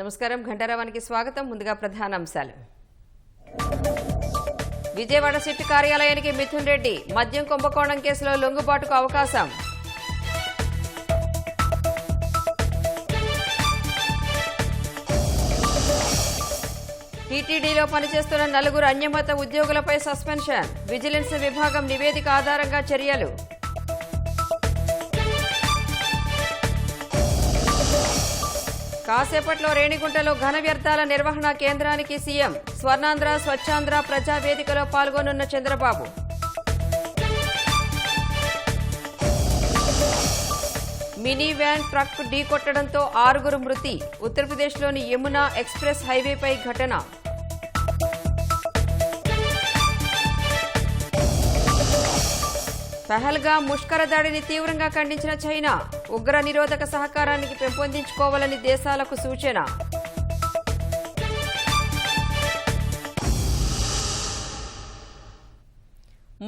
నమస్కారం. ఘంటారావానికి స్వాగతం. ముందుగా ప్రధాన అంశాలు. విజయవాడ సిట్ కార్యాలయానికి మిథున్ రెడ్డి మద్యం కుంభకోణం కేసులో లొంగుబాటుకు అవకాశం. టీటీడీలో పనిచేస్తున్న 4 అన్యమత ఉద్యోగులపై సస్పెన్షన్. విజిలెన్స్ విభాగం నివేదిక ఆధారంగా చర్యలు. కాసేపట్లో రేణిగుంటలో ఘన వ్యర్థాల నిర్వహణ కేంద్రానికి సీఎం. స్వర్ణాంధ్ర స్వచ్ఛాంధ్ర ప్రజావేదికలో పాల్గొనున్న చంద్రబాబు. మినీ వ్యాన్ ట్రక్ ఢీకొట్టడంతో 6 మృతి. ఉత్తరప్రదేశ్లోని యమునా ఎక్స్ప్రెస్ హైవేపై ఘటన. పహల్గామ్ ముష్కర దాడిని తీవ్రంగా ఖండించిన చైనా. ఉగ్ర నిరోధక సహకారానికి పెంపొందించుకోవాలని దేశాలకు సూచన.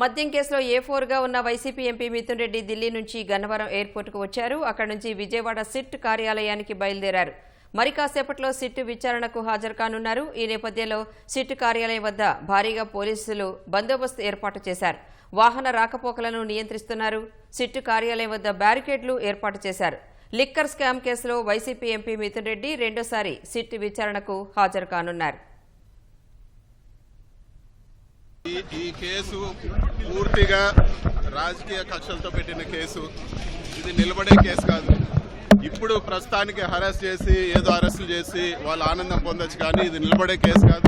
మద్యం కేసులో A4గా ఉన్న వైసీపీ ఎంపీ మిథున్ రెడ్డి ఢిల్లీ నుంచి గన్నవరం ఎయిర్పోర్టుకు వచ్చారు. అక్కడి నుంచి విజయవాడ సిట్ కార్యాలయానికి బయలుదేరారు. మరి కాసేపట్లో సిట్ విచారణకు హాజరు కానున్నారు. ఈ నేపథ్యంలో సిట్ కార్యాలయం వద్ద భారీగా పోలీసులు బందోబస్తు ఏర్పాటు చేశారు. వాహన రాకపోకలను నియంత్రిస్తున్నారు. సిట్ కార్యాలయం వద్ద బ్యారికేడ్లు ఏర్పాటు చేశారు. లిక్కర్ స్కామ్ కేసులో వైసీపీ ఎంపీ మిథున్ రెడ్డి రెండోసారి సిట్ విచారణకు హాజరు కానున్నారు. ఈ కేసు పూర్తిగా రాజకీయ కక్షలతో పెట్టిన కేసు. ఇది నిలబడే కేసు కాదు. ఇప్పుడు ప్రస్తుతానికి అరెస్ట్ చేసి ఏదో అరెస్టులు చేసి వాళ్ళు ఆనందం పొందొచ్చు, కానీ ఇది నిలబడే కేసు కాదు.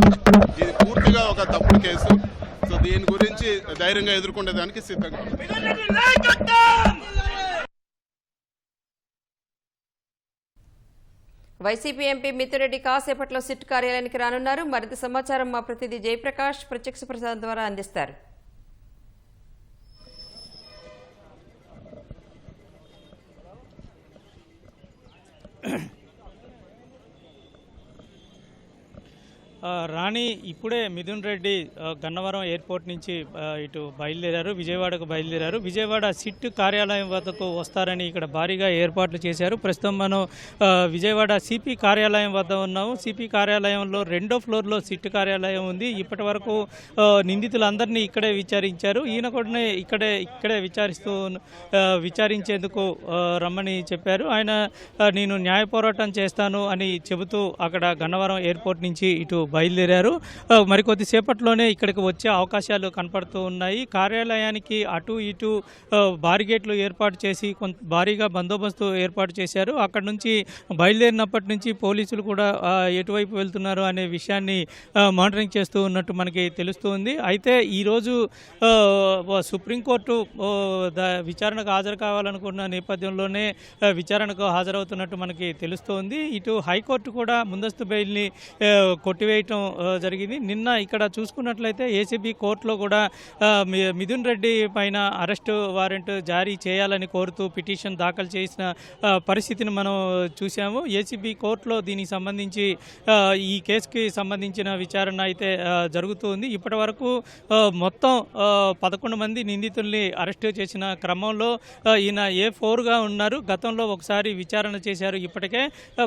ఇది పూర్తిగా ఒక తప్పుడు కేసు. సో దీని గురించి ధైర్యంగా ఎదుర్కొనేదానికి సిద్ధంగా. వైసీపీ ఎంపీ మిథున్ రెడ్డి కాసేపట్లో సిట్ కార్యాలయానికి రానున్నారు. మరింత సమాచారం మా ప్రతినిధి జయప్రకాష్ ప్రత్యక్ష ప్రసారం ద్వారా అందిస్తారు. రాణి, ఇప్పుడే మిథున్ రెడ్డి గన్నవరం ఎయిర్పోర్ట్ నుంచి ఇటు బయలుదేరారు, విజయవాడకు బయలుదేరారు. విజయవాడ సిట్ కార్యాలయం వద్దకు వస్తారని ఇక్కడ భారీగా ఏర్పాట్లు చేశారు. ప్రస్తుతం మనం విజయవాడ సిపి కార్యాలయం వద్ద ఉన్నాము. సిపి కార్యాలయంలో 2వ ఫ్లోర్లో సిట్ కార్యాలయం ఉంది. ఇప్పటి వరకు నిందితులందరినీ ఇక్కడే విచారించారు. ఈయన కూడా ఇక్కడే విచారించేందుకు రమ్మని చెప్పారు. ఆయన నేను న్యాయ పోరాటం చేస్తాను అని చెబుతూ అక్కడ గన్నవరం ఎయిర్పోర్ట్ నుంచి ఇటు బయలుదేరారు. మరికొద్దిసేపట్లోనే ఇక్కడికి వచ్చే అవకాశాలు కనపడుతూ ఉన్నాయి. కార్యాలయానికి అటు ఇటు బారిగేట్లు ఏర్పాటు చేసి భారీగా బందోబస్తు ఏర్పాటు చేశారు. అక్కడి నుంచి బయలుదేరినప్పటి నుంచి పోలీసులు కూడా ఎటువైపు వెళ్తున్నారు అనే విషయాన్ని మానిటరింగ్ చేస్తూ ఉన్నట్టు మనకి తెలుస్తుంది. అయితే ఈరోజు సుప్రీంకోర్టు విచారణకు హాజరు కావాలనుకున్న నేపథ్యంలోనే విచారణకు హాజరవుతున్నట్టు మనకి తెలుస్తోంది. ఇటు హైకోర్టు కూడా ముందస్తు బెయిల్ని కొట్టివేయటం జరిగింది. నిన్న ఇక్కడ చూసుకున్నట్లయితే ఏసీబీ కోర్టులో కూడా మిథున్ రెడ్డి పైన అరెస్టు వారెంట్ జారీ చేయాలని కోరుతూ పిటిషన్ దాఖలు చేసిన పరిస్థితిని మనం చూసాము. ఏసీబీ కోర్టులో దీనికి సంబంధించి ఈ కేసుకి సంబంధించిన విచారణ అయితే జరుగుతుంది. ఇప్పటి వరకు మొత్తం 11 మంది నిందితుల్ని అరెస్టు చేసిన క్రమంలో ఈయన A4గా ఉన్నారు. గతంలో ఒకసారి విచారణ చేశారు. ఇప్పటికే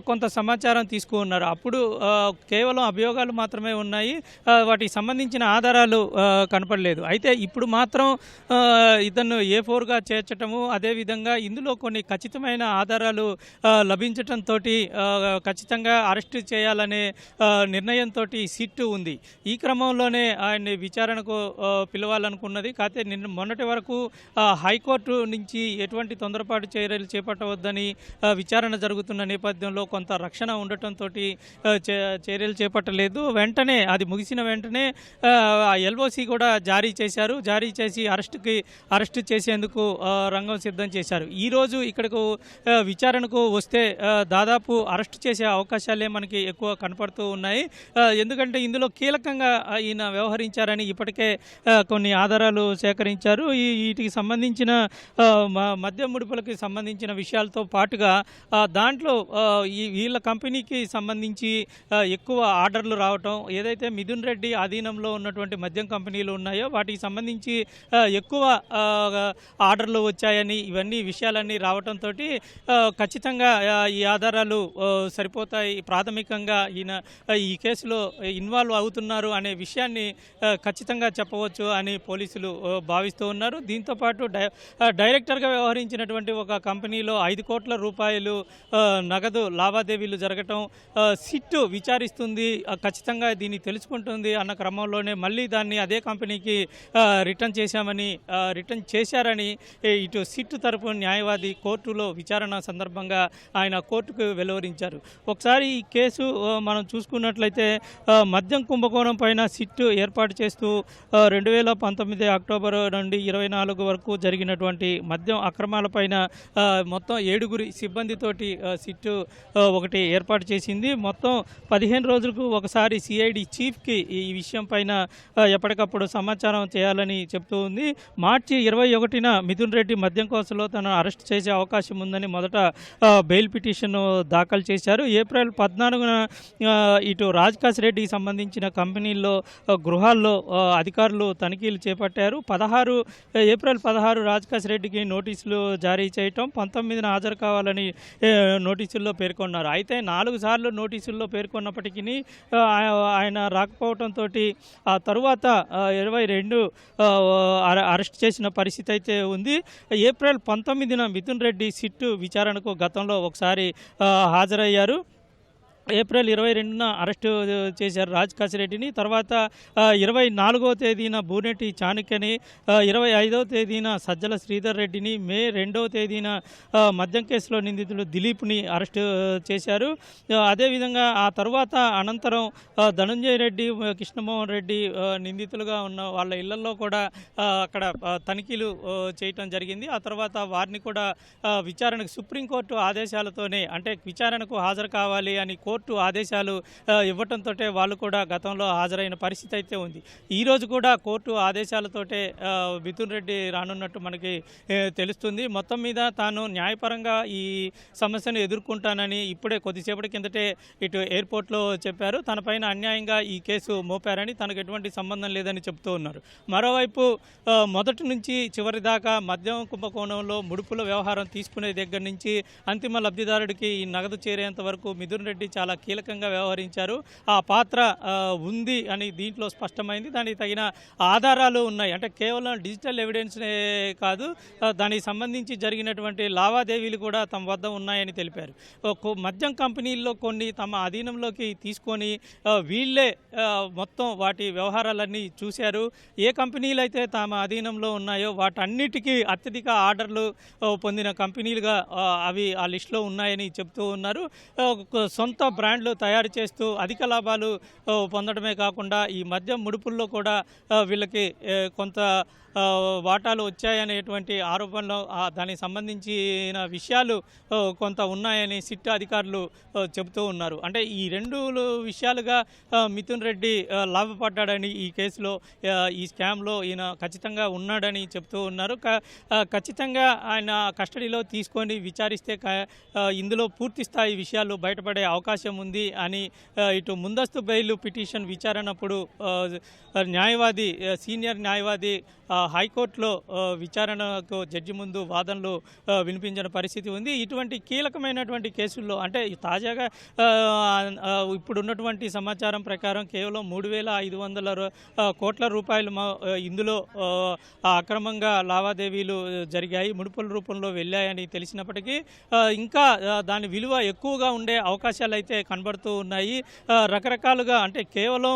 కొంత సమాచారం తీసుకున్నారు. అప్పుడు కేవలం అభియోగాలు మాత్రమే ఉన్నాయి. వాటికి సంబంధించిన ఆధారాలు కనపడలేదు. అయితే ఇప్పుడు మాత్రం ఇతను A4గా చేర్చటము, అదేవిధంగా ఇందులో కొన్ని ఖచ్చితమైన ఆధారాలు లభించటంతో ఖచ్చితంగా అరెస్టు చేయాలనే నిర్ణయంతో సిట్ ఉంది. ఈ క్రమంలోనే ఆయన్ని విచారణకు పిలవాలనుకున్నది. కాకపోతే మొన్నటి వరకు హైకోర్టు నుంచి ఎటువంటి తొందరపాటు చర్యలు చేపట్టవద్దని విచారణ జరుగుతున్న నేపథ్యంలో కొంత రక్షణ ఉండటంతో చర్యలు చేపట్టలేదు. లేదు. వెంటనే అది ముగిసిన వెంటనే ఎల్ఓసి కూడా జారీ చేశారు. జారీ చేసి అరెస్ట్ చేసేందుకు రంగం సిద్ధం చేశారు. ఈరోజు ఇక్కడకు విచారణకు వస్తే దాదాపు అరెస్ట్ చేసే అవకాశాలే మనకి ఎక్కువ కనపడుతూ ఉన్నాయి. ఎందుకంటే ఇందులో కీలకంగా ఈయన వ్యవహరించారని ఇప్పటికే కొన్ని ఆధారాలు సేకరించారు. వీటికి సంబంధించిన మద్యం ముడుపులకి సంబంధించిన విషయాలతో పాటుగా దాంట్లో వీళ్ళ కంపెనీకి సంబంధించి ఎక్కువ ఆర్డర్లు రావటం, ఏదైతే మిథున్ రెడ్డి ఆధీనంలో ఉన్నటువంటి మద్యం కంపెనీలు ఉన్నాయో వాటికి సంబంధించి ఎక్కువ ఆర్డర్లు వచ్చాయని ఇవన్నీ విషయాలన్నీ రావటంతో ఖచ్చితంగా ఈ ఆధారాలు సరిపోతాయి, ప్రాథమికంగా ఈయన ఈ కేసులో ఇన్వాల్వ్ అవుతున్నారు అనే విషయాన్ని ఖచ్చితంగా చెప్పవచ్చు అని పోలీసులు భావిస్తూ ఉన్నారు. దీంతోపాటు డైరెక్టర్గా వ్యవహరించినటువంటి ఒక కంపెనీలో 5 కోట్ల రూపాయలు నగదు లావాదేవీలు జరగటం సిట్ విచారిస్తుంది, ఖచ్చితంగా దీన్ని తెలుసుకుంటుంది అన్న క్రమంలోనే మళ్ళీ దాన్ని అదే కంపెనీకి రిటర్న్ చేశారని ఇటు సిట్ తరపు న్యాయవాది కోర్టులో విచారణ సందర్భంగా ఆయన కోర్టుకు వెలువరించారు. ఒకసారి ఈ కేసు మనం చూసుకున్నట్లయితే మద్యం కుంభకోణం పైన సిట్ ఏర్పాటు చేస్తూ 2019 అక్టోబర్ నుండి 24 వరకు జరిగినటువంటి మద్యం అక్రమాలపైన మొత్తం 7 సిబ్బందితోటి సిట్ ఒకటి ఏర్పాటు చేసింది. మొత్తం 15 రోజులకు ఒకసారి సిఐడి చీఫ్కి ఈ విషయం పైన ఎప్పటికప్పుడు సమాచారం చేయాలని చెప్తూ ఉంది. మార్చి 21న మిథున్ రెడ్డి మద్యం కేసులో తను అరెస్ట్ చేసే అవకాశం ఉందని మొదట బెయిల్ పిటిషన్ దాఖలు చేశారు. ఏప్రిల్ 14న ఇటు రాజ్కాస్ రెడ్డికి సంబంధించిన కంపెనీల్లో గృహాల్లో అధికారులు తనిఖీలు చేపట్టారు. ఏప్రిల్ 16 రాజ్కాస్ రెడ్డికి నోటీసులు జారీ చేయటం, 19న హాజరు కావాలని నోటీసుల్లో పేర్కొన్నారు. అయితే 4 సార్లు నోటీసుల్లో పేర్కొన్నప్పటికీ ఆయన రాకపోవడంతో ఆ తరువాత 22 అరెస్ట్ చేసిన పరిస్థితి అయితే ఉంది. ఏప్రిల్ 19న మిథున్ రెడ్డి సిట్ విచారణకు గతంలో ఒకసారి హాజరయ్యారు. ఏప్రిల్ 22న అరెస్టు చేశారు రాజ్కాస్ రెడ్డిని. తర్వాత 24వ తేదీన బూనెట్టి చాణక్యని, 25వ తేదీన సజ్జల శ్రీధర్ రెడ్డిని, మే 2వ తేదీన మద్యం కేసులో నిందితులు దిలీప్ని అరెస్టు చేశారు. అదేవిధంగా ఆ తర్వాత అనంతరం ధనంజయ రెడ్డి, కృష్ణమోహన్ రెడ్డి నిందితులుగా ఉన్న వాళ్ళ ఇళ్లలో కూడా అక్కడ తనిఖీలు చేయటం జరిగింది. ఆ తర్వాత వారిని కూడా విచారణకు సుప్రీంకోర్టు ఆదేశాలతోనే, అంటే విచారణకు హాజరు కావాలి అని కోర్టు ఆదేశాలు ఇవ్వటంతో వాళ్ళు కూడా గతంలో హాజరైన పరిస్థితి అయితే ఉంది. ఈరోజు కూడా కోర్టు ఆదేశాలతోటే మిథున్ రెడ్డి రానున్నట్టు మనకి తెలుస్తుంది. మొత్తం మీద తాను న్యాయపరంగా ఈ సమస్యను ఎదుర్కొంటానని ఇప్పుడే కొద్దిసేపటి కిందటే ఇటు ఎయిర్పోర్ట్లో చెప్పారు. తనపైన అన్యాయంగా ఈ కేసు మోపారని, తనకు ఎటువంటి సంబంధం లేదని చెప్తూ ఉన్నారు. మరోవైపు మొదటి నుంచి చివరి దాకా మద్యం కుంభకోణంలో ముడుపుల వ్యవహారం తీసుకునే దగ్గర నుంచి అంతిమ లబ్ధిదారుడికి ఈ నగదు చేరేంత వరకు మిథున్ రెడ్డి చాలా కీలకంగా వ్యవహరించారు. ఆ పాత్ర ఉంది అని దీంట్లో స్పష్టమైంది. దానికి తగిన ఆధారాలు ఉన్నాయి. అంటే కేవలం డిజిటల్ ఎవిడెన్స్నే కాదు, దానికి సంబంధించి జరిగినటువంటి లావాదేవీలు కూడా తమ వద్ద ఉన్నాయని తెలిపారు. మద్యం కంపెనీల్లో కొన్ని తమ అధీనంలోకి తీసుకొని వీళ్ళే మొత్తం వాటి వ్యవహారాలన్నీ చూశారు. ఏ కంపెనీలు అయితే తమ అధీనంలో ఉన్నాయో వాటన్నిటికీ అత్యధిక ఆర్డర్లు పొందిన కంపెనీలుగా అవి ఆ లిస్టులో ఉన్నాయని చెప్తూ ఉన్నారు. సొంత బ్రాండ్లు తయారు చేస్తూ అధిక లాభాలు పొందడమే కాకుండా ఈ మద్యం ముడుపుల్లో కూడా వీళ్ళకి కొంత వాటాలు వచ్చాయనేటువంటి ఆరోపణలు, దానికి సంబంధించిన విషయాలు కొంత ఉన్నాయని సిట్ అధికారులు చెబుతూ ఉన్నారు. అంటే ఈ 2 విషయాలుగా మిథున్ రెడ్డి లాభపడ్డాడని, ఈ కేసులో ఈ స్కామ్లో ఈయన ఖచ్చితంగా ఉన్నాడని చెప్తూ ఉన్నారు. ఖచ్చితంగా ఆయన కస్టడీలో తీసుకొని విచారిస్తే ఇందులో పూర్తి స్థాయి విషయాలు బయటపడే అవకాశం ఉంది అని ఇటు ముందస్తు బెయిల్ పిటిషన్ విచారణప్పుడు సీనియర్ న్యాయవాది హైకోర్టులో విచారణకు జడ్జి ముందు వాదనలు వినిపించిన పరిస్థితి ఉంది. ఇటువంటి కీలకమైనటువంటి కేసుల్లో, అంటే తాజాగా ఇప్పుడున్నటువంటి సమాచారం ప్రకారం కేవలం 3,500 కోట్ల రూపాయలు ఇందులో అక్రమంగా లావాదేవీలు జరిగాయి, ముడుపుల రూపంలో వెళ్ళాయని తెలిసినప్పటికీ ఇంకా దాని విలువ ఎక్కువగా ఉండే అవకాశాలు అయితే అయితే కనబడుతూ ఉన్నాయి. రకరకాలుగా అంటే కేవలం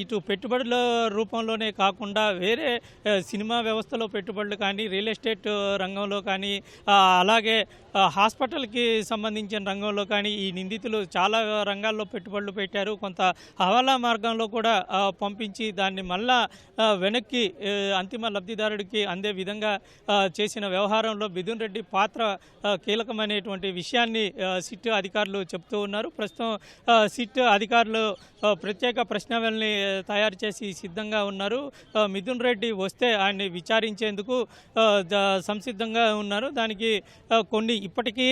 ఇటు పెట్టుబడుల రూపంలోనే కాకుండా వేరే సినిమా వ్యవస్థలో పెట్టుబడులు కానీ, రియల్ ఎస్టేట్ రంగంలో కానీ, అలాగే హాస్పిటల్కి సంబంధించిన రంగంలో కానీ ఈ నిందితులు చాలా రంగాల్లో పెట్టుబడులు పెట్టారు. కొంత హవాలా మార్గంలో కూడా పంపించి దాన్ని మళ్ళా వెనక్కి అంతిమ లబ్ధిదారుడికి అందే విధంగా చేసిన వ్యవహారంలో మిథున్ రెడ్డి పాత్ర కీలకమైనటువంటి విషయాన్ని సిట్ అధికారులు చెప్తూ ఉన్నారు. ప్రస్తుతం సిట్ అధికారులు ప్రత్యేక ప్రశ్నావళిని తయారు చేసి సిద్ధంగా ఉన్నారు. మిథున్ రెడ్డి వస్తే ఆయన్ని విచారించేందుకు సంసిద్ధంగా ఉన్నారు. దానికి కొన్ని ఇప్పటికీ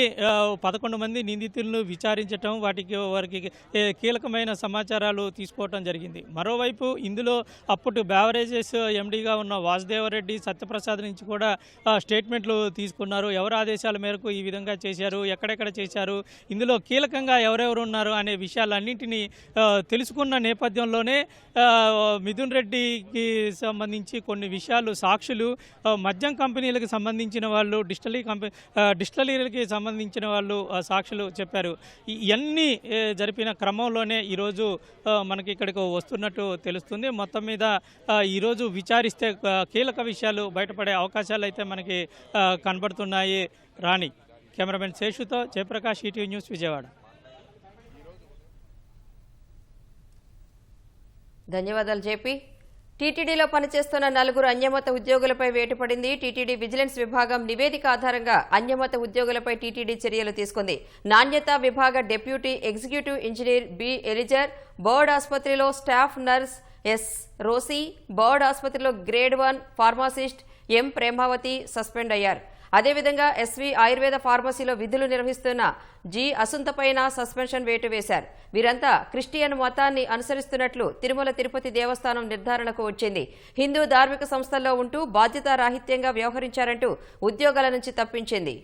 11 మంది నిందితులను విచారించటం, వారికి కీలకమైన సమాచారాలు తీసుకోవటం జరిగింది. మరోవైపు ఇందులో అప్పుడు బ్యావరేజెస్ ఎండీగా ఉన్న వాసుదేవరెడ్డి, సత్యప్రసాద్ నుంచి కూడా స్టేట్మెంట్లు తీసుకున్నారు. ఎవరి ఆదేశాల మేరకు ఈ విధంగా చేశారు, ఎక్కడెక్కడ చేశారు, ఇందులో కీలకంగా ఎవరెవరు ఉన్నారు అనే విషయాలన్నింటినీ తెలుసుకున్న నేపథ్యంలోనే మిథున్ రెడ్డికి సంబంధించి కొన్ని విషయాలు సాక్షులు, మద్యం కంపెనీలకు సంబంధించిన వాళ్ళు, డిస్టిలరీలకి సంబంధించిన వాళ్ళు సాక్షులు చెప్పారు. ఇవన్నీ జరిపిన క్రమంలోనే ఈరోజు మనకి ఇక్కడికి వస్తున్నట్టు తెలుస్తుంది. మొత్తం మీద ఈరోజు విచారిస్తే కీలక విషయాలు బయటపడే అవకాశాలు అయితే మనకి కనబడుతున్నాయి. రాణి, కెమెరామెన్ శేషుతో జయప్రకాష్, ఈటీవీ న్యూస్, విజయవాడ. ధన్యవాదాలు జేపీ. టీటీడీలో పనిచేస్తున్న 4 అన్యమత ఉద్యోగులపై వేటు పడింది. టీటీడీ విజిలెన్స్ విభాగం నివేదిక ఆధారంగా అన్యమత ఉద్యోగులపై టీటీడీ చర్యలు తీసుకుంది. నాణ్యతా విభాగ deputy executive engineer B Eliezer, BIRD ఆసుపత్రిలో staff nurse S Rosy, BIRD ఆసుపత్రిలో grade 1 pharmacist M Premavathi suspend అయ్యారు. అదేవిధంగా ఎస్వి ఆయుర్వేద ఫార్మసీలో విధులు నిర్వహిస్తున్న జి అసుంతపైన సస్పెన్షన్ వేటు వేశారు. వీరంతా క్రిస్టియన్ మతాన్ని అనుసరిస్తున్నట్లు తిరుమల తిరుపతి దేవస్థానం నిర్ధారణకు వచ్చింది. హిందూ ధార్మిక సంస్థల్లో ఉంటూ బాధ్యతారాహిత్యంగా వ్యవహరించారంటూ ఉద్యోగాల నుంచి తప్పించింది.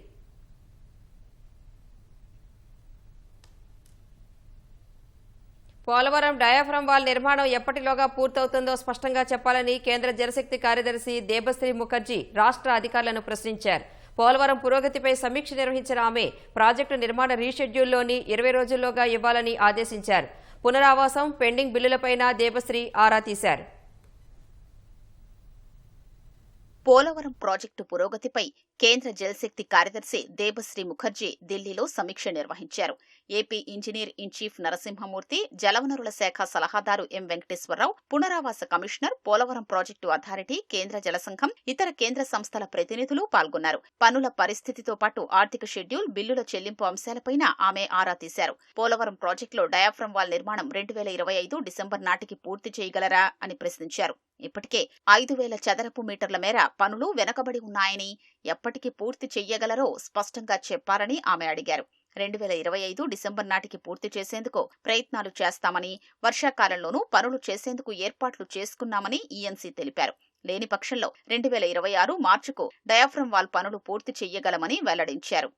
పోలవరం డయాఫ్రమ్ వాల్ నిర్మాణం ఎప్పటిలోగా పూర్తవుతుందో స్పష్టంగా చెప్పాలని కేంద్ర జలశక్తి కార్యదర్శి దేబశ్రీ ముఖర్జీ రాష్ట్ర అధికారులను ప్రశ్నించారు. పోలవరం పురోగతిపై సమీక్ష నిర్వహించిన ఆమె ప్రాజెక్టు నిర్మాణ రీషెడ్యూల్లోని 20 రోజుల్లోగా ఇవ్వాలని ఆదేశించారు. పునరావాసం, పెండింగ్ బిల్లులపైన దేబశ్రీ ఆరా తీశారు. పోలవరం ప్రాజెక్టు పురోగతిపై కేంద్ర జలశక్తి కార్యదర్శి దేబశ్రీ ముఖర్జీ ఢిల్లీలో సమీక్ష నిర్వహించారు. AP engineer in chief Narasimhamurthy, జలవనరుల శాఖ సలహాదారు ఎం వెంకటేశ్వరరావు, పునరావాస కమిషనర్, పోలవరం ప్రాజెక్టు అథారిటీ, కేంద్ర జల సంఘం, ఇతర కేంద్ర సంస్థల ప్రతినిధులు పాల్గొన్నారు. పనుల పరిస్థితితో పాటు ఆర్థిక షెడ్యూల్, బిల్లుల చెల్లింపు అంశాలపైన ఆమె ఆరా తీశారు. పోలవరం ప్రాజెక్టులో డయాఫ్రమ్ వాల్ నిర్మాణం 2025 డిసెంబర్ నాటికి పూర్తి చేయగలరా అని ప్రశ్నించారు. ఇప్పటికే 5,000 చదరపు మీటర్ల మేర పనులు వెనకబడి ఉన్నాయని, ఎప్పటికి పూర్తి చెయ్యగలరో స్పష్టంగా చెప్పారని ఆమె అడిగారు. 2025 డిసెంబర్ నాటికి పూర్తి చేసేందుకు ప్రయత్నాలు చేస్తామని, వర్షాకాలంలోనూ పనులు చేసేందుకు ఏర్పాట్లు చేసుకున్నామని ఈఎన్సీ తెలిపారు. లేని పక్షంలో 2026 మార్చికు డయాఫ్రమ్ వాల్ పనులు పూర్తి చెయ్యగలమని వెల్లడించారు.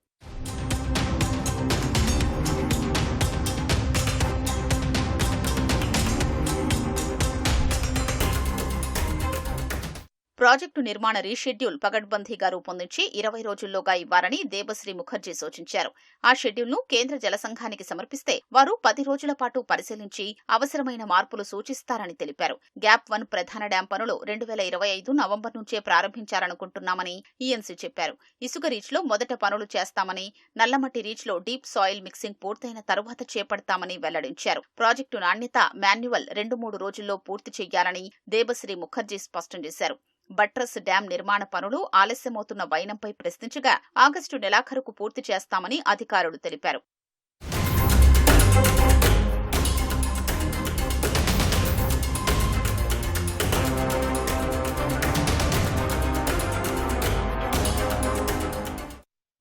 ప్రాజెక్టు నిర్మాణ రీషెడ్యూల్ పగడ్బందీగా రూపొందించి 20 రోజుల్లోగా ఇవ్వాలని దేబశ్రీ ముఖర్జీ సూచించారు. ఆ షెడ్యూల్ను కేంద్ర జల సంఘానికి సమర్పిస్తే వారు 10 రోజుల పాటు పరిశీలించి అవసరమైన మార్పులు సూచిస్తారని తెలిపారు. గ్యాప్ 1 ప్రధాన డ్యాం పనులు 2025 నవంబర్ నుంచే ప్రారంభించాలనుకుంటున్నామని ఈఎన్సీ చెప్పారు. ఇసుక రీచ్లో మొదట పనులు చేస్తామని, నల్లమట్టి రీచ్లో డీప్ సాయిల్ మిక్సింగ్ పూర్తయిన తరువాత చేపడతామని వెల్లడించారు. ప్రాజెక్టు నాణ్యత మాన్యువల్ 2-3 రోజుల్లో పూర్తి చేయాలని దేబశ్రీ ముఖర్జీ స్పష్టం చేశారు. బట్రస్ డ్యాం నిర్మాణ పనులు ఆలస్యమవుతున్న వైనంపై ప్రశ్నించగా ఆగస్టు నెలాఖరుకు పూర్తి చేస్తామని అధికారులు తెలిపారు.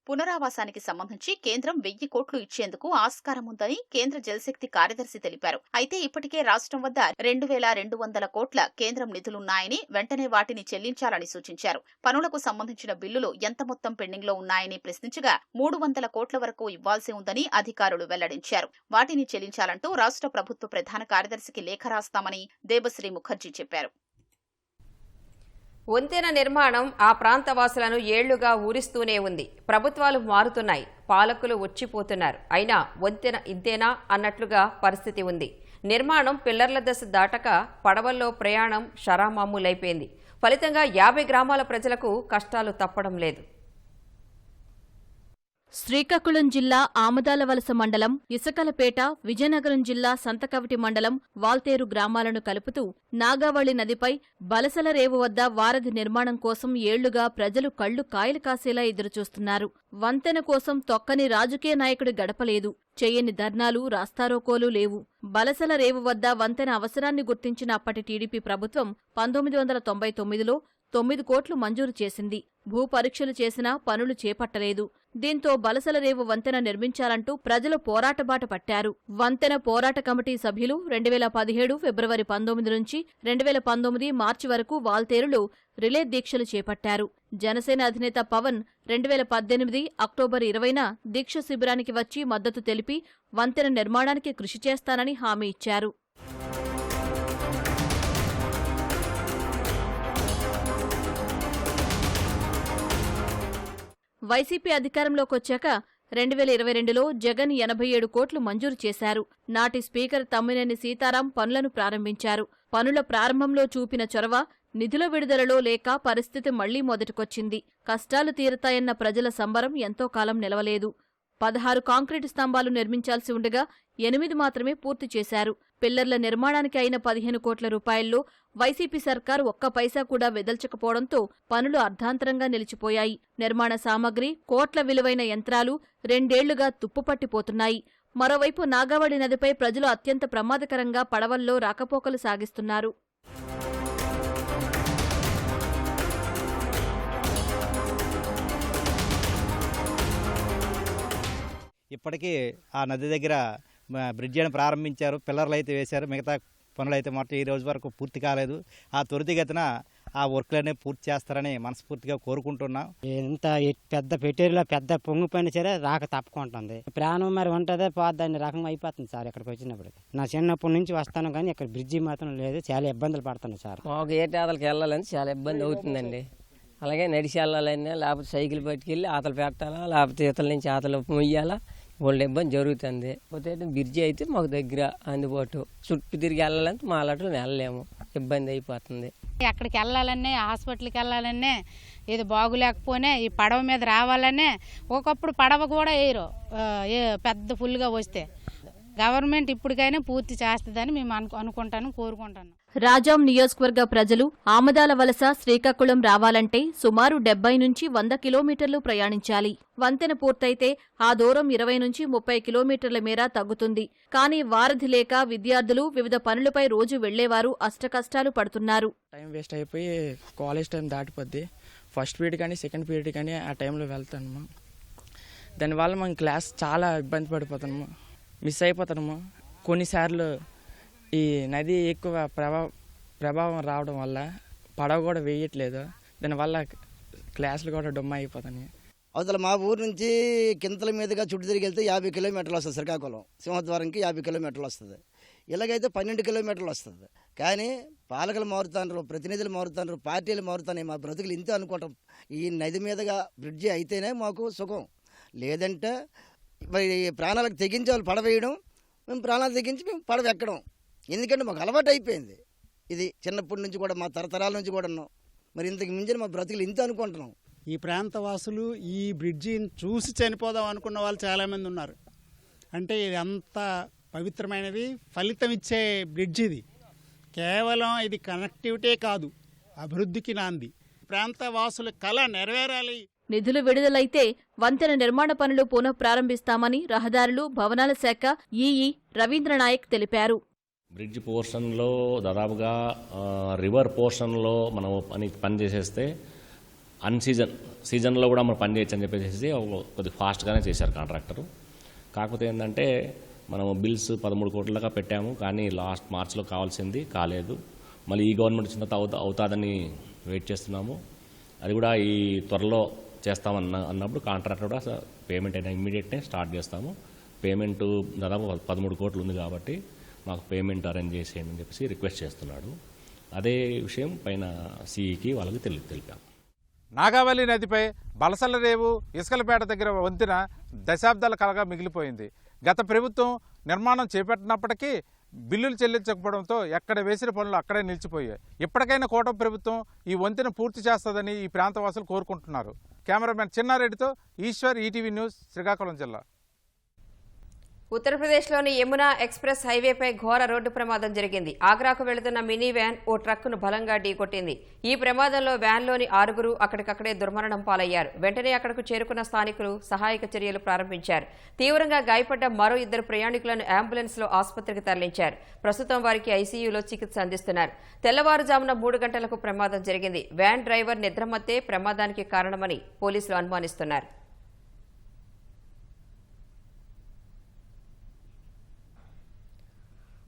పునరావాసానికి సంబంధించి కేంద్రం 1000 కోట్లు ఇచ్చేందుకు ఆస్కారం ఉందని కేంద్ర జలశక్తి కార్యదర్శి తెలిపారు. అయితే ఇప్పటికే రాష్ట్రం వద్ద 2,200 కోట్ల కేంద్రం నిధులున్నాయని, వెంటనే వాటిని చెల్లించాలని సూచించారు. పనులకు సంబంధించిన బిల్లులు ఎంత మొత్తం పెండింగ్లో ఉన్నాయని ప్రశ్నించగా 300 కోట్ల వరకు ఇవ్వాల్సి ఉందని అధికారులు వెల్లడించారు. వాటిని చెల్లించాలంటూ రాష్ట్ర ప్రభుత్వ ప్రధాన కార్యదర్శికి లేఖ రాస్తామని దేబశ్రీ ముఖర్జీ చెప్పారు. వంతెన నిర్మాణం ఆ ప్రాంత వాసులను ఏళ్లుగా ఊరిస్తూనే ఉంది. ప్రభుత్వాలు మారుతున్నాయి, పాలకులు వచ్చిపోతున్నారు. అయినా వంతెన ఇంతేనా అన్నట్లుగా పరిస్థితి ఉంది. నిర్మాణం పిల్లర్ల దశ దాటక పడవల్లో ప్రయాణం షరామామూలైపోయింది. ఫలితంగా 50 గ్రామాల ప్రజలకు కష్టాలు తప్పడం లేదు. శ్రీకాకుళం జిల్లా ఆమదాలవలస మండలం, ఇసకలపేట, విజయనగరం జిల్లా సంతకవిటి మండలం, వాల్తేరు గ్రామాలను కలుపుతూ నాగావళి నదిపై బలసల రేవు వద్ద వారధి నిర్మాణం కోసం ఏళ్లుగా ప్రజలు కళ్లు కాయలు కాసేలా ఎదురుచూస్తున్నారు. వంతెన కోసం తొక్కని రాజకీయ నాయకుడి గడపలేదు. చేయని ధర్నాలు, రాస్తారోకోలు లేవు. బలసల రేవు వద్ద వంతెన అవసరాన్ని గుర్తించిన అప్పటి టీడీపీ ప్రభుత్వం 1999లో 9 కోట్లు మంజూరు చేసింది. భూ పరీక్షలు చేసినా పనులు చేపట్టలేదు. దీంతో బలసల రేవు వంతెన నిర్మించాలంటూ ప్రజలు పోరాటబాట పట్టారు. వంతెన పోరాట కమిటీ సభ్యులు 2017 ఫిబ్రవరి 19 నుంచి 2019 మార్చి వరకు వాల్తేరులో రిలే దీక్షలు చేపట్టారు. జనసేన అధినేత పవన్ 2018 అక్టోబర్ 20న దీక్ష శిబిరానికి వచ్చి మద్దతు తెలిపి వంతెన నిర్మాణానికి కృషి చేస్తానని హామీ ఇచ్చారు. వైసీపీ అధికారంలోకొచ్చాక 2022లో జగన్ 87 కోట్లు మంజూరు చేశారు. నాటి స్పీకర్ తమ్మినేని సీతారాం పనులను ప్రారంభించారు. పనుల ప్రారంభంలో చూపిన చొరవ నిధుల విడుదలలో లేక పరిస్థితి మళ్లీ మొదటికొచ్చింది. కష్టాలు తీరతాయన్న ప్రజల సంబరం ఎంతో కాలం నిలవలేదు. 16 కాంక్రీటు స్తంభాలు నిర్మించాల్సి ఉండగా 8 మాత్రమే పూర్తి చేశారు. పిల్లర్ల నిర్మాణానికి అయిన 15 కోట్ల రూపాయల్లో వైసీపీ సర్కారు ఒక్క పైసా కూడా వెదల్చకపోవడంతో పనులు అర్ధాంతరంగా నిలిచిపోయాయి. నిర్మాణ సామగ్రి, కోట్ల విలువైన యంత్రాలు 2 ఏళ్లుగా తుప్పుపట్టిపోతున్నాయి. మరోవైపు నాగావళి నదిపై ప్రజలు అత్యంత ప్రమాదకరంగా పడవల్లో రాకపోకలు సాగిస్తున్నారు. ఇప్పటికీ ఆ నది దగ్గర బ్రిడ్జి అని ప్రారంభించారు, పిల్లర్లు అయితే వేశారు. మిగతా పనులు అయితే మొత్తం ఈ రోజు వరకు పూర్తి కాలేదు. ఆ త్వరితగతిన ఆ వర్క్లనే పూర్తి చేస్తారని మనస్ఫూర్తిగా కోరుకుంటున్నాం. ఎంత పెద్ద పెట్టేరులో పెద్ద పొంగిపోయిన సరే రాక తప్పుకుంటుంది. ప్రాణం మరి ఉంటుందే పోద్దని రకం అయిపోతుంది సార్. ఇక్కడికి వచ్చినప్పుడు నా చిన్నప్పటి నుంచి వస్తాను కానీ ఇక్కడ బ్రిడ్జి మాత్రం లేదు. చాలా ఇబ్బందులు పడుతున్నాయి సార్. మాకు ఏటాతలకి వెళ్ళాలని చాలా ఇబ్బంది అవుతుందండి. అలాగే నడిచి వెళ్ళాలన్నా, లేకపోతే సైకిల్ పట్టుకెళ్ళి ఆతలు పెట్టాలా, లేకపోతే ఇతల నుంచి ఆతలు మొయ్యాలా, వాళ్ళ ఇబ్బంది జరుగుతుంది. పోతే బ్రిడ్జి అయితే మాకు దగ్గర అందుబాటు. చుట్టూ తిరిగి వెళ్ళాలంటే మా అలాంటి వెళ్ళలేము, ఇబ్బంది అయిపోతుంది. ఎక్కడికి వెళ్ళాలనే, హాస్పిటల్కి వెళ్ళాలనే, ఏది బాగులేకపోయినా ఈ పడవ మీద రావాలనే ఒకప్పుడు పడవ కూడా వేయరు పెద్ద ఫుల్గా వస్తే. గవర్నమెంట్ ఇప్పటికైనా పూర్తి చేస్తుందని మేము అనుకుంటాను, కోరుకుంటాను. రాజాం నియోజకవర్గ ప్రజలు ఆమదాల వలస శ్రీకాకుళం రావాలంటే సుమారు 70 నుంచి 100 కిలోమీటర్లు ప్రయాణించాలి. వంతెన పూర్తయితే ఆ దూరం 20 నుంచి 30 కిలోమీటర్ల మేర తగ్గుతుంది. కానీ వారధి లేక విద్యార్థులు వివిధ పనులపై రోజు వెళ్లేవారు అష్టకష్టాలు పడుతున్నారు. టైం వేస్ట్ అయిపోయి కాలేజ్ టైం దాటిపోద్ది. ఫస్ట్ పీరియడ్ కానీ సెకండ్ పీరియడ్ కానీ ఆ టైంలో వెళ్తాము. దానివల్ల మనం క్లాస్ చాలా ఇబ్బంది పడిపోతాము, మిస్ అయిపోతాము. కొన్నిసార్లు ఈ నది ఎక్కువ ప్రభావం రావడం వల్ల పడవ కూడా వేయట్లేదు. దానివల్ల క్లాసులు కూడా డొమ్మ అయిపోతాయి. అవతల మా ఊరు నుంచి కింతల మీదుగా చుట్టూ తిరిగి వెళ్తే 50 కిలోమీటర్లు వస్తుంది. శ్రీకాకుళం సింహద్వారంకి 50 కిలోమీటర్లు వస్తుంది. ఇలాగైతే 12 కిలోమీటర్లు వస్తుంది. కానీ పాలకులు మారుతారు, ప్రతినిధులు మారుతారు, పార్టీలు మారుతాయి. మా బ్రతుకులు ఇంతే అనుకుంటాం. ఈ నది మీదుగా బ్రిడ్జి అయితేనే మాకు సుఖం. లేదంటే ప్రాణాలకు తెగించి వాళ్ళు పడవేయడం, మేము ప్రాణాలు తెగించి మేము పడవ ఎక్కడం. ఎందుకంటే మాకు అలవాటు అయిపోయింది. ఇది చిన్నప్పటి నుంచి కూడా, మా తరతరాల నుంచి కూడా ఉన్నాం. మరి ఇంతకు మించిన మా బ్రతుకులు ఇంత అనుకుంటున్నాం. ఈ ప్రాంత వాసులు ఈ బ్రిడ్జిని చూసి చనిపోదాం అనుకున్న వాళ్ళు చాలామంది ఉన్నారు. అంటే ఇది అంత పవిత్రమైనది, ఫలితం ఇచ్చే బ్రిడ్జ్ ఇది. కేవలం ఇది కనెక్టివిటీ కాదు, అభివృద్ధికి నాంది. ప్రాంత వాసుల కళ నెరవేరాలి. నిధులు విడుదలైతే వంతెన నిర్మాణ పనులు పునః ప్రారంభిస్తామని రహదారులు, భవనాల శాఖ ఈఈ రవీంద్రనాయక్ తెలిపారు. బ్రిడ్జ్ పోర్షన్లో దాదాపుగా రివర్ పోర్షన్లో మనం పని చేసేస్తే సీజన్లో కూడా మనం పని చేయొచ్చు అని చెప్పేసి కొద్దిగా ఫాస్ట్గానే చేశారు కాంట్రాక్టరు. కాకపోతే ఏంటంటే మనము బిల్స్ 13 కోట్లగా పెట్టాము, కానీ లాస్ట్ మార్చిలో కావాల్సింది కాలేదు. మళ్ళీ ఈ గవర్నమెంట్ వచ్చిన తర్వాత అవుతుందని వెయిట్ చేస్తున్నాము. అది కూడా ఈ త్వరలో చేస్తామన్నప్పుడు కాంట్రాక్టర్ కూడా పేమెంట్ అయినా ఇమ్మీడియట్నే స్టార్ట్ చేస్తాము. పేమెంట్ దాదాపు 13 కోట్లు ఉంది కాబట్టి మాకు పేమెంట్ అరేంజ్ చేసేయండి అని చెప్పేసి రిక్వెస్ట్ చేస్తున్నాడు. అదే విషయం పైన సిఈకి వాళ్ళకి తెలిపాం. నాగావళి నదిపై బలసల రేవు ఇసుకలపేట దగ్గర వంతెన దశాబ్దాల కలగా మిగిలిపోయింది. గత ప్రభుత్వం నిర్మాణం చేపట్టినప్పటికీ బిల్లులు చెల్లించకపోవడంతో ఎక్కడ వేసిన పనులు అక్కడే నిలిచిపోయాయి. ఇప్పటికైనా కూటమి ప్రభుత్వం ఈ వంతెన పూర్తి చేస్తుందని ఈ ప్రాంతవాసులు కోరుకుంటున్నారు. కెమెరామెన్ చిన్నారెడ్డితో ఈశ్వర్, ఈటీవీ న్యూస్, శ్రీకాకుళం జిల్లా. ఉత్తరప్రదేశ్లోని యమునా ఎక్స్ప్రెస్ హైవేపై ఘోర రోడ్డు ప్రమాదం జరిగింది. ఆగ్రాకు వెళుతున్న మినీ వ్యాన్ ఓ ట్రక్కును బలంగా ఢీకొట్టింది. ఈ ప్రమాదంలో వ్యాన్లోని 6 అక్కడికక్కడే దుర్మరణం పాలయ్యారు. వెంటనే అక్కడకు చేరుకున్న స్థానికులు సహాయక చర్యలు ప్రారంభించారు. తీవ్రంగా గాయపడ్డ మరో 2 ప్రయాణికులను అంబులెన్స్లో ఆసుపత్రికి తరలించారు. ప్రస్తుతం వారికి ఐసీయూలో చికిత్స అందిస్తున్నారు. తెల్లవారుజామున 3 గంటలకు ప్రమాదం జరిగింది. వ్యాన్ డ్రైవర్ నిద్రమత్తే ప్రమాదానికి కారణమని పోలీసులు అనుమానిస్తున్నారు.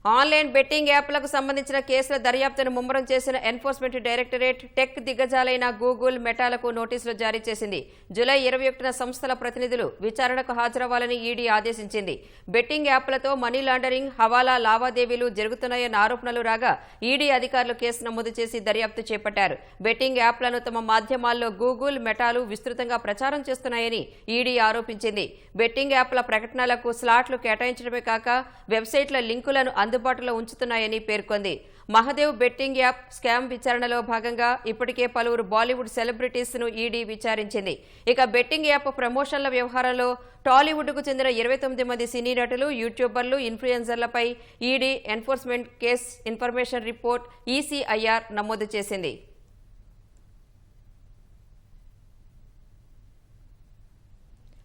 ఆన్లైన్ బెట్టింగ్ యాప్లకు సంబంధించిన కేసుల దర్యాప్తును ముమ్మరం చేసిన ఎన్ఫోర్స్మెంట్ డైరెక్టరేట్ టెక్ దిగ్గజాలైన గూగుల్, మెటాలకు నోటీసులు జారీ చేసింది. జూలై 21న సంస్థల ప్రతినిధులు విచారణకు హాజరవ్వాలని ఈడీ ఆదేశించింది. బెట్టింగ్ యాప్లతో మనీ లాండరింగ్, హవాలా లావాదేవీలు జరుగుతున్నాయన్న ఆరోపణలు రాగా ఈడీ అధికారులు కేసు నమోదు చేసి దర్యాప్తు చేపట్టారు. బెట్టింగ్ యాప్లను తమ మాధ్యమాల్లో గూగుల్, మెటాలు విస్తృతంగా ప్రచారం చేస్తున్నాయని ఈడీ ఆరోపించింది. బెట్టింగ్ యాప్ల ప్రకటనలకు స్లాట్లు కేటాయించడమే కాక వెబ్సైట్ల లింకులను అందుబాటులో ఉంచుతున్నాయని పేర్కొంది. మహదేవ్ బెట్టింగ్ యాప్ స్కామ్ విచారణలో భాగంగా ఇప్పటికే పలువురు బాలీవుడ్ సెలబ్రిటీస్ ను ఈడీ విచారించింది. ఇక బెట్టింగ్ యాప్ ప్రమోషన్ల వ్యవహారంలో టాలీవుడ్కు చెందిన 29 మంది సినీ నటులు, యూట్యూబర్లు, ఇన్ఫ్లుయెన్సర్లపై ED enforcement case information report ECIR నమోదు చేసింది.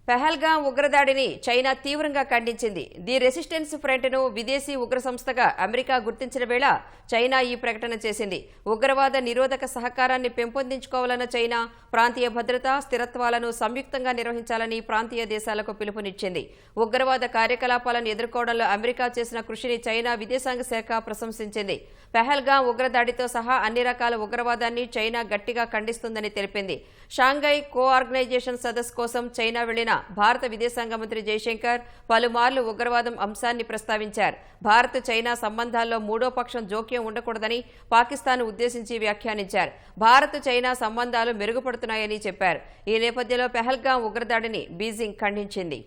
పెహల్గాం ఉగ్రదాడిని చైనా తీవ్రంగా ఖండించింది. ది రెసిస్టెన్స్ ఫ్రంట్ను విదేశీ ఉగ్ర సంస్థగా అమెరికా గుర్తించిన వేళ చైనా ఈ ప్రకటన చేసింది. ఉగ్రవాద నిరోధక సహకారాన్ని పెంపొందించుకోవాలన్న చైనా ప్రాంతీయ భద్రత, స్థిరత్వాలను సంయుక్తంగా నిర్వహించాలని ప్రాంతీయ దేశాలకు పిలుపునిచ్చింది. ఉగ్రవాద కార్యకలాపాలను ఎదుర్కోవడంలో అమెరికా చేసిన కృషిని చైనా విదేశాంగ శాఖ ప్రశంసించింది. పెహల్గాం ఉగ్రదాడితో సహా అన్ని రకాల ఉగ్రవాదాన్ని చైనా గట్టిగా ఖండిస్తుందని తెలిపింది. షాంఘై కోఆర్గనైజేషన్ సదస్సు కోసం చైనా వెళ్లిన భారత విదేశాంగ మంత్రి జైశంకర్ పలుమార్లు ఉగ్రవాదం అంశాన్ని ప్రస్తావించారు. భారత్ చైనా సంబంధాల్లో మూడో పక్షం జోక్యం ఉండకూడదని పాకిస్తాన్ ఉద్దేశించి వ్యాఖ్యానించారు. భారత్ చైనా సంబంధాలు మెరుగుపడుతున్నాయని చెప్పారు. ఈ నేపథ్యంలో పెహల్గాం ఉగ్రదాడిని బీజింగ్ ఖండించింది.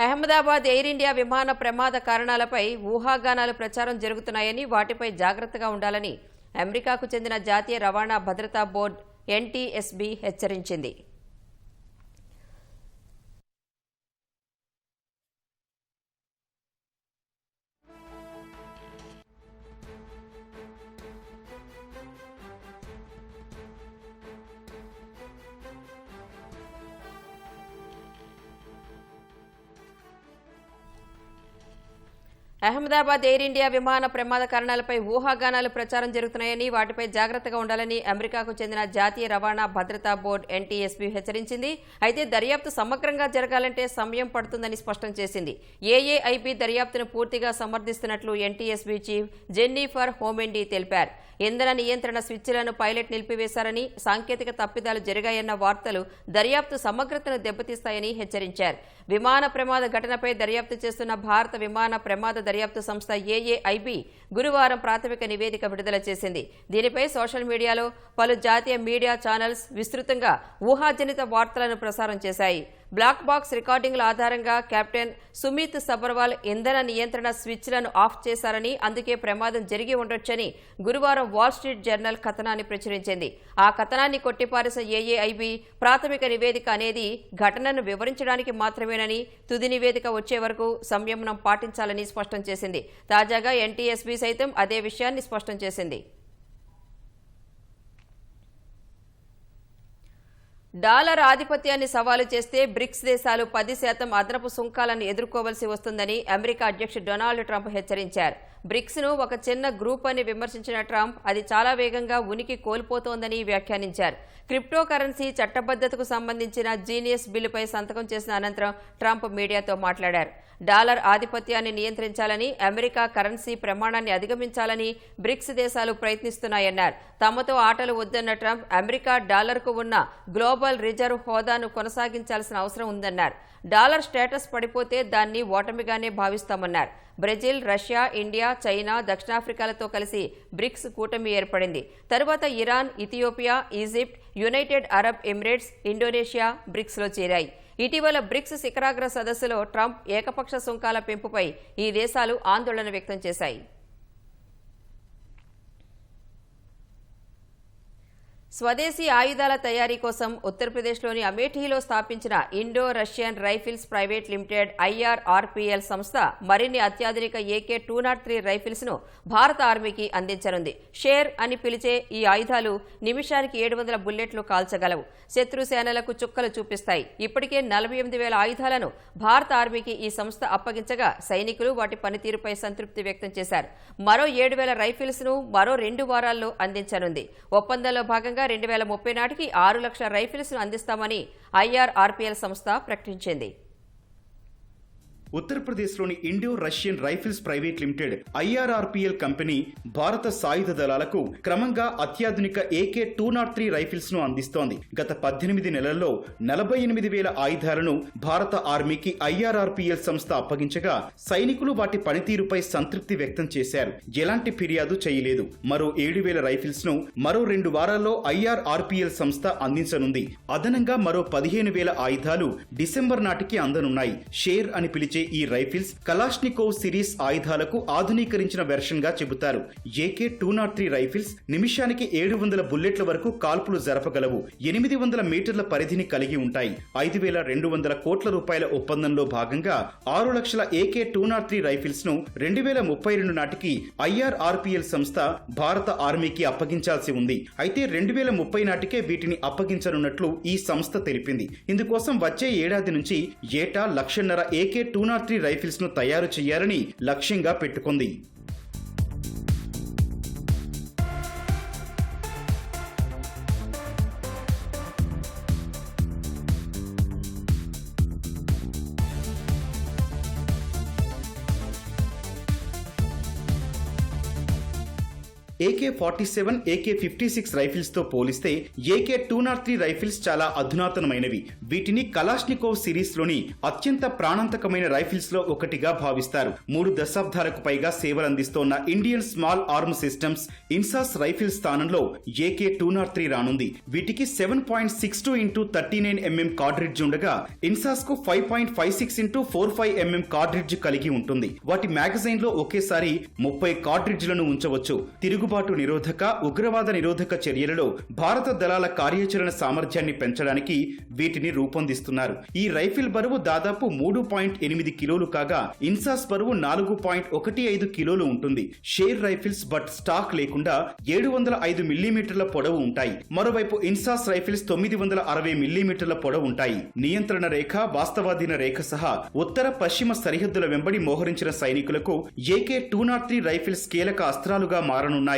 అహ్మదాబాద్ ఎయిర్ ఇండియా విమాన ప్రమాద కారణాలపై ఊహాగానాలు ప్రచారం జరుగుతున్నాయని, వాటిపై జాగ్రత్తగా ఉండాలని అమెరికాకు చెందిన జాతీయ రవాణా భద్రతా బోర్డు ఎన్టీఎస్బీ హెచ్చరించింది. అహ్మదాబాద్ ఎయిర్ ఇండియా విమాన ప్రమాద కారణాలపై ఊహాగానాలు ప్రచారం జరుగుతున్నాయని, వాటిపై జాగ్రత్తగా ఉండాలని అమెరికాకు చెందిన జాతీయ రవాణా భద్రతా బోర్డు ఎన్టీఎస్బీ హెచ్చరించింది. అయితే దర్యాప్తు సమగ్రంగా జరగాలంటే సమయం పడుతుందని స్పష్టం చేసింది. ఏఏఐబీ దర్యాప్తును పూర్తిగా సమర్థిస్తున్నట్లు ఎన్టీఎస్బీ చీఫ్ జెన్నిఫర్ హోమెండి తెలిపారు. ఇంధన నియంత్రణ స్విచ్లను పైలట్ నిలిపివేశారని, సాంకేతిక తప్పిదాలు జరిగాయన్న వార్తలు దర్యాప్తు సమగ్రతను దెబ్బతీస్తాయని హెచ్చరించారు. విమాన ప్రమాద ఘటనపై దర్యాప్తు చేస్తున్న భారత విమాన ప్రమాద దర్యాప్తు సంస్థ ఏఏఐబీ గురువారం ప్రాథమిక నివేదిక విడుదల చేసింది. దీనిపై సోషల్ మీడియాలో పలు జాతీయ మీడియా ఛానల్స్ విస్తృతంగా ఊహాజనిత వార్తలను ప్రసారం చేశాయి. బ్లాక్ బాక్స్ రికార్డింగ్ల ఆధారంగా కెప్టెన్ సుమిత్ సబర్వాల్ ఇంధన నియంత్రణ స్విచ్లను ఆఫ్ చేశారని, అందుకే ప్రమాదం జరిగి ఉండొచ్చని గురువారం వాల్ స్ట్రీట్ జర్నల్ కథనాన్ని ప్రచురించింది. ఆ కథనాన్ని కొట్టిపారేసిన ఏఏఐబీ ప్రాథమిక నివేదిక అనేది ఘటనను వివరించడానికి మాత్రమేనని, తుది నివేదిక వచ్చే వరకు సంయమనం పాటించాలని స్పష్టం చేసింది. తాజాగా ఎన్టీఎస్బీ సైతం అదే విషయాన్ని స్పష్టం చేసింది. డాలర్ ఆధిపత్యాన్ని సవాలు చేస్తే బ్రిక్స్ దేశాలు 10% అదనపు సుంకాలను ఎదుర్కోవలసి వస్తుందని అమెరికా అధ్యక్షుడు డొనాల్డ్ ట్రంప్ హెచ్చరించారు. బ్రిక్స్ ను ఒక చిన్న గ్రూప్ అని విమర్శించిన ట్రంప్ అది చాలా వేగంగా ఉనికి కోల్పోతోందని వ్యాఖ్యానించారు. క్రిప్టో కరెన్సీ చట్టబద్ధతకు సంబంధించిన జీనియస్ బిల్లుపై సంతకం చేసిన అనంతరం ట్రంప్ మీడియాతో మాట్లాడారు. డాలర్ ఆధిపత్యాన్ని నియంత్రించాలని, అమెరికా కరెన్సీ ప్రమాణాన్ని అధిగమించాలని బ్రిక్స్ దేశాలు ప్రయత్నిస్తున్నాయన్నారు. తమతో ఆటలు వద్దన్న ట్రంప్ అమెరికా డాలర్కు ఉన్న గ్లోబల్ రిజర్వ్ హోదాను కొనసాగించాల్సిన అవసరం ఉందన్నారు. డాలర్ స్టేటస్ పడిపోతే దాన్ని ఓటమిగానే భావిస్తామన్నారు. బ్రెజిల్, రష్యా, ఇండియా, చైనా, దక్షిణాఫ్రికాలతో కలిసి బ్రిక్స్ కూటమి ఏర్పడింది. తరువాత Iran, Ethiopia, Egypt, United Arab Emirates, Indonesia బ్రిక్స్లో చేరాయి. ఇటీవల బ్రిక్స్ శిఖరాగ్ర సదస్సులో ట్రంప్ ఏకపక్ష సుంకాల పెంపుపై ఈ దేశాలు ఆందోళన వ్యక్తం చేశాయి. స్వదేశీ ఆయుధాల తయారీ కోసం ఉత్తరప్రదేశ్లోని అమేఠీలో స్థాపించిన Indo Russian rifles private limited IRRPL సంస్థ మరిన్ని అత్యాధునిక AK-203 రైఫిల్స్ ను భారత ఆర్మీకి అందించనుంది. షేర్ అని పిలిచే ఈ ఆయుధాలు నిమిషానికి 700 బుల్లెట్లు కాల్చగలవు. శత్రు సేనలకు చుక్కలు చూపిస్తాయి. ఇప్పటికే 48,000 ఆయుధాలను భారత ఆర్మీకి ఈ సంస్థ అప్పగించగా సైనికులు వాటి పనితీరుపై సంతృప్తి వ్యక్తం చేశారు. మరో 7,000 రైఫిల్స్ ను మరో 2 వారాల్లో అందించనుంది. ఒప్పందంలో భాగంగా 2030 నాటికి 6 లక్షల రైఫిల్స్ ను అందిస్తామని IRRPL సంస్థ ప్రకటించింది. ఉత్తరప్రదేశ్లోని Indo Russian rifles private limited IRRPL company భారత సాయుధ దళాలకు క్రమంగా అత్యాధునిక AK-203 రైఫిల్స్ ను అందిస్తోంది. గత 18 నెలల్లో 48,000 ఆయుధాలను భారత ఆర్మీకి IRRPL సంస్థ అప్పగించగా సైనికులు వాటి పనితీరుపై సంతృప్తి వ్యక్తం చేశారు. ఎలాంటి ఫిర్యాదు చేయలేదు. మరో 7,000 రైఫిల్స్ ను మరో 2 వారాల్లో IRRPL సంస్థ అందించనుంది. అదనంగా మరో 15,000 ఆయుధాలు డిసెంబర్ నాటికి అందనున్నాయి. షేర్ అని పిలిచే ఈ రైఫిల్స్ కలాష్నికోవ్ సిరీస్ ఆయుధాలకు ఆధునీకరించిన వెర్షన్ గా చెబుతారు. AK-203 రైఫిల్స్ నిమిషానికి 700 బుల్లెట్ల వరకు కాల్పులు జరపగలవు. 800 మీటర్ల పరిధిని కలిగి ఉంటాయి. 5,200 కోట్ల రూపాయల ఒప్పందంలో భాగంగా 6 లక్షల AK-203 రైఫిల్స్ ను 2032 నాటికి IRRPL సంస్థ భారత ఆర్మీకి అప్పగించాల్సి ఉంది. అయితే 2030 నాటికే వీటిని అప్పగించనున్నట్లు ఈ సంస్థ తెలిపింది. ఇందుకోసం వచ్చే ఏడాది నుంచి ఏటా 1,50,000 AK-203 రైఫిల్స్ ను తయారు చేయాలని లక్ష్యంగా పెట్టుకుంది. AK-47, AK-56 రైఫిల్స్ తో పోలిస్తే AK-203 రైఫిల్స్ చాలా అధునాతనమైనవి. వీటిని కలాష్నికోవ్ సిరీస్ లోని అత్యంత ప్రాణాంతకమైన రైఫిల్స్ లో ఒకటిగా భావిస్తారు. 3 దశాబ్దాలకు పైగా సేవలందిస్తోన్న Indian small arm systems INSAS rifle స్థానంలో AK-203 రానుంది. వీటికి 7.62 x 39 mm కార్ట్రిడ్జ్ ఉండగా ఇన్సాస్ కు 5.56 x 45 mm కార్ట్రిడ్జ్ కలిగి ఉంటుంది. వాటి మ్యాగజైన్ లో ఒకేసారి 30 కార్ట్రిడ్జ్లను ఉంచవచ్చు. తిరుగుబాటు నిరోధక, ఉగ్రవాద నిరోధక చర్యలలో భారత దళాల కార్యాచరణ సామర్థ్యాన్ని పెంచడానికి వీటిని రూపొందిస్తున్నారు. ఈ రైఫిల్ బరువు దాదాపు 3.8 కిలోలు కాగా ఇన్సాస్ బరువు 4.15 కిలోలు ఉంటుంది. షేర్ రైఫిల్స్ బట్ స్టాక్ లేకుండా 705 మిల్లీమీటర్ల పొడవు ఉంటాయి. మరోవైపు ఇన్సాస్ రైఫిల్స్ 960 మిల్లీమీటర్ల పొడవు ఉంటాయి. నియంత్రణ రేఖ, వాస్తవాధీన రేఖ సహా ఉత్తర పశ్చిమ సరిహద్దుల వెంబడి మోహరించిన సైనికులకు AK-203 రైఫిల్స్ కీలక అస్త్రాలుగా మారనున్నాయి.